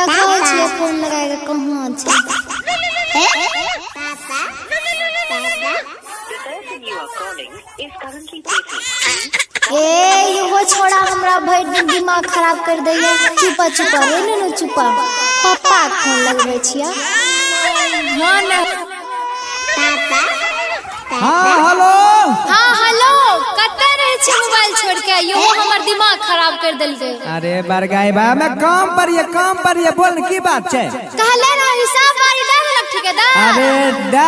देखो छिए फोन लगा के कहां छै ए यो छोड़ा हमरा भर दिन दिमाग खराब कर दैया। चुपा चुपा रे नु चुपा पापा फोन लगबै छिया। हां ना हां हेलो हां हेलो कतै रहे छी मोबाइल छोड़ के यो हमर दिमाग खराब कर देलकै। अरे बरगाई बा मैं काम पर ये बोल की बात छै। कहले ना हिसाब बारी दे देलक ठेकेदार। अरे दे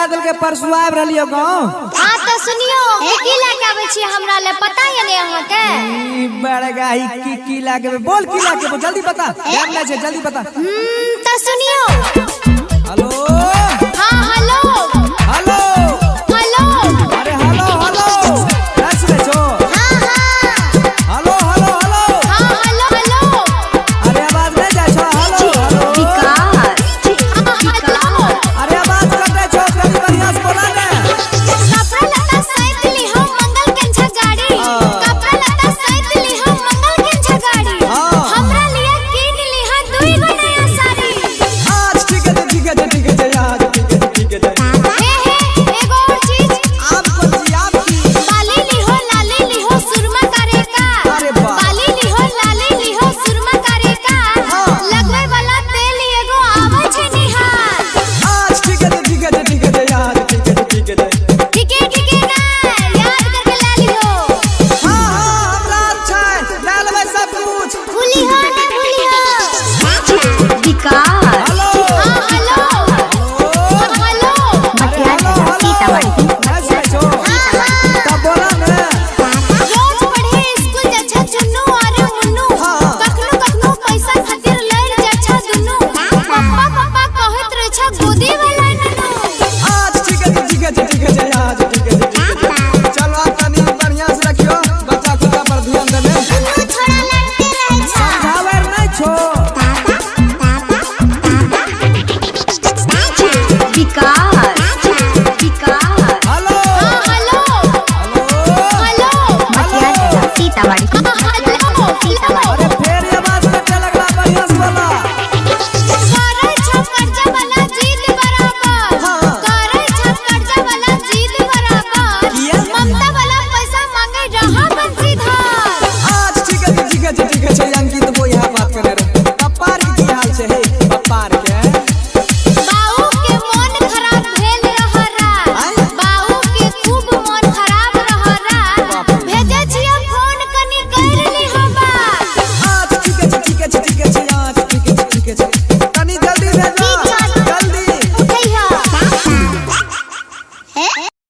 दल के परसू आब रहलियो गांव। हां त सुनियो की लेके आबै छी हमरा ले पता है ने अहाँ के। ई बरगाई की लागे बोल की लागे जल्दी बता टाइम नै छै जल्दी बता। त सुनियो हेलो